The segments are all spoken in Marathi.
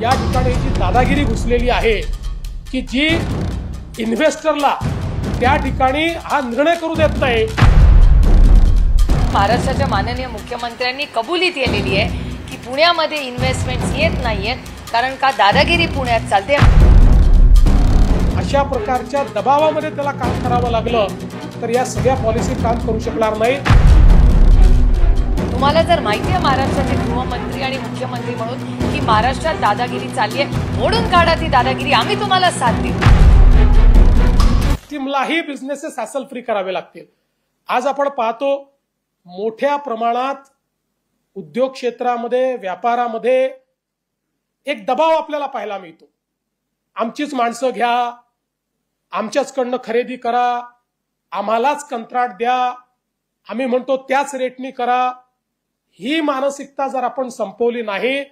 या ठिकाणी जी दादागिरी घुसलेली आहे की जी इन्व्हेस्टरला त्या ठिकाणी हा निर्णय करू देत नाही। महाराष्ट्राच्या माननीय मुख्यमंत्र्यांनी कबुली केलेली आहे की पुण्यामध्ये इन्व्हेस्टमेंट्स येत नाहीयेत कारण का दादागिरी पुण्यात चालते। अशा प्रकारच्या दबावामध्ये त्याला काम करावं लागलं तर या सगळ्या पॉलिसी काम करू शकणार नाही। तुम्हाला जर माहिती आहे महाराष्ट्राचे गृहमंत्री आणि मुख्यमंत्री म्हणून की महाराष्ट्रात दादागिरी चालली आहे, मोडून काढा ती दादागिरी, आम्ही तुम्हाला साथ देऊ। टीमलाही बिझनेसेस हॅसल फ्री करावे लागतील। आज आपण पाहतो मोठ्या प्रमाणात उद्योग क्षेत्रामध्ये व्यापारामध्ये एक दबाव आपल्याला पाहायला मिळतो। आमचीच माणसं घ्या, आमच्याचकडनं खरेदी करा, आम्हालाच कंत्राट द्या, आम्ही म्हणतो त्याच रेटनी करा। ही मानसिकता जर आपण संपवली नाही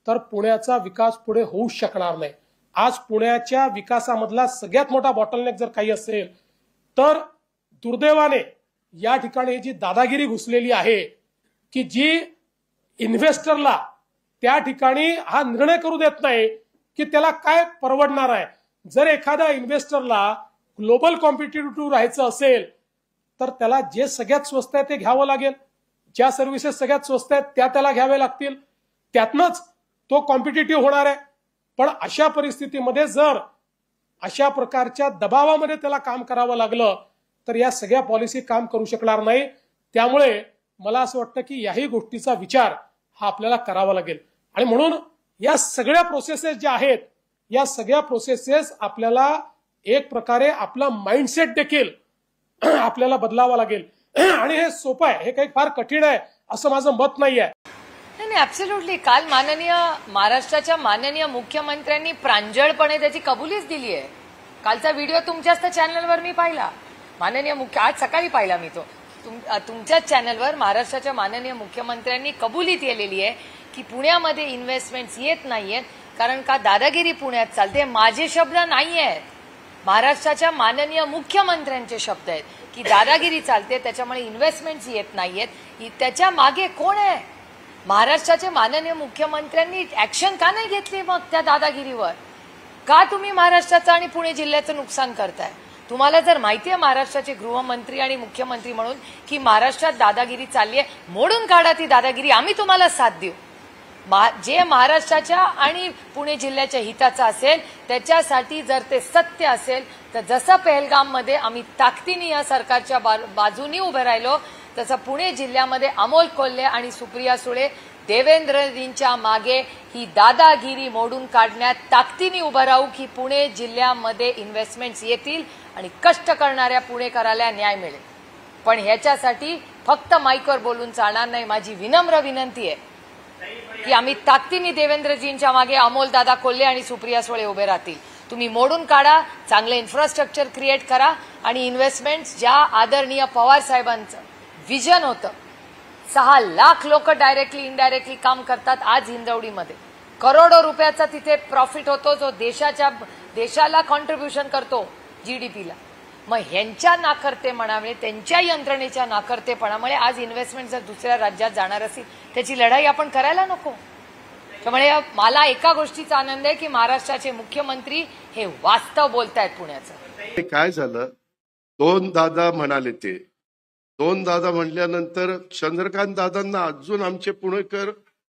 तर पुण्याचा विकास पुढे होऊ शकणार नाही। आज पुण्याच्या विकासामधला सगळ्यात मोठा बॉटलनेक जर काही असेल तर दुर्दैवाने या ठिकाणी जी दादागिरी घुसलेली आहे की जी इन्व्हेस्टरला त्या ठिकाणी हा निर्णय करू देत नाही की त्याला काय परवडणार आहे। जर एखाद्या इन्व्हेस्टरला ग्लोबल कॉम्पिटिटिव्ह राहायचं असेल तर त्याला जे सगळ्यात स्वस्त आहे ते घ्यावं लागेल, ज्या सर्व्हिसेस सगळ्यात स्वस्त आहेत त्या त्याला घ्यावे लागतील, त्यातनंच तो कॉम्पिटिटिव्ह होणार आहे। पण अशा परिस्थितीमध्ये जर अशा प्रकारच्या दबावामध्ये त्याला काम करावं लागलं तर या सगळ्या पॉलिसी काम करू शकणार नाही। त्यामुळे मला असं वाटतं की याही गोष्टीचा विचार हा आपल्याला करावा लागेल आणि म्हणून या सगळ्या प्रोसेसेस ज्या आहेत या सगळ्या प्रोसेसेस आपल्याला एक प्रकारे आपला माइंडसेट देखील आपल्याला बदलावा लागेल आणि हे सोपं आहे, हे काही फार कठीण आहे असं माझं मत नाही आहे। नाही, ऍब्सोल्युटली। काल महाराष्ट्राच्या माननीय मुख्यमंत्र्यांनी प्रांजळपणे त्याची कबुलीच दिली आहे। कालचा व्हिडिओ तुमच्याच चॅनलवर मी पाहिला, माननीय आज सकाळी पाहिला मी तो तुमच्याच चॅनलवर। महाराष्ट्राच्या माननीय मुख्यमंत्र्यांनी कबुली केलेली आहे की पुण्यामध्ये इन्व्हेस्टमेंट्स येत नाहीयेत कारण का दादागिरी पुण्यात चालते। माझे शब्द नाही आहेत, महाराष्ट्राच्या माननीय मुख्यमंत्र्यांचे शब्द आहेत की दादागिरी चालते त्याच्यामुळे इन्व्हेस्टमेंट्स येत नाहीयेत। त्याच्या मागे कोण आहे? महाराष्ट्राचे माननीय मुख्यमंत्र्यांनी ऍक्शन का नाही घेतली मग त्या दादागिरीवर? का तुम्ही महाराष्ट्राचं आणि पुणे जिल्ह्याचं नुकसान करताय? तुम्हाला जर माहिती आहे महाराष्ट्राचे गृहमंत्री आणि मुख्यमंत्री म्हणून की महाराष्ट्रात दादागिरी चालली आहे, मोडून काढा ती दादागिरी, आम्ही तुम्हाला साथ देऊ। जे महाराष्ट्राच्या आणि पुणे जिल्ह्याच्या हिताचं असेल त्याच्यासाठी जर ते सत्य असेल तर जसं पहलगाममध्ये आम्ही ताकदीने या सरकारच्या बाजूनी उभे राहिलो तसं पुणे जिल्ह्यामध्ये अमोल कोल्हे आणि सुप्रिया सुळे देवेंद्रजींच्या मागे ही दादागिरी मोडून काढण्यात ताकदीने उभं राहू की पुणे जिल्ह्यामध्ये इन्व्हेस्टमेंट्स येतील आणि कष्ट करणाऱ्या पुणेकराला न्याय मिळेल। पण ह्याच्यासाठी फक्त माईकवर बोलून चालणार नाही। माझी विनम्र विनंती आहे की आम्ही ताकदीने देवेंद्रजींच्या मागे अमोल दादा कोल्हे आणि सुप्रिया सुळे उभे राहतील। तुम्ही मोडून काढा, चांगलं इन्फ्रास्ट्रक्चर क्रिएट करा आणि इन्व्हेस्टमेंट्स ज्या आदरणीय पवार साहेबांचं विजन होतं, 6 लाख लोक डायरेक्टली इनडायरेक्टली काम करतात आज हिंजवडीमध्ये, करोडो रुपयाचा तिथे प्रॉफिट होतो जो देशाला कॉन्ट्रीब्युशन करतो जीडीपीला। मग ह्यांच्या नाकर्तेपणामुळे त्यांच्या यंत्रणेच्या नाकर्तेपणामुळे आज इन्व्हेस्टमेंट जर दुसऱ्या राज्यात जाणार असेल त्याची लढाई आपण करायला नको। त्यामुळे मला एका गोष्टीचा आनंद आहे की महाराष्ट्राचे मुख्यमंत्री हे वास्तव बोलतायत पुण्याचं। काय झालं, 2 दादा म्हणाले, ते 2 दादा म्हणल्यानंतर चंद्रकांत दादांना अजून आमचे पुणेकर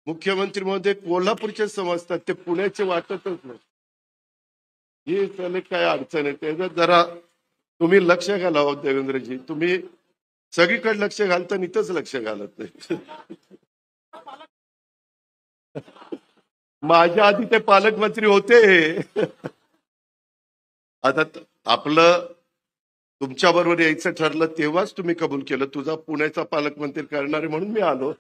मुख्यमंत्री मध्ये कोल्हापूरचे समजतात, ते पुण्याचे वाटतच नाही। ही त्याला काय अडचण आहे ते जरा तुम्ही लक्ष घाला हो देवेंद्रजी, तुम्ही सगळीकडे लक्ष घालता इथंच लक्ष घालत नाही। माझ्या आधी ते पालकमंत्री होते, आता आपलं तुमच्या बरोबर यायचं ठरलं तेव्हाच तुम्ही कबूल केलं, तुझा पुण्याचा पालकमंत्री करणारे म्हणून मी आलो।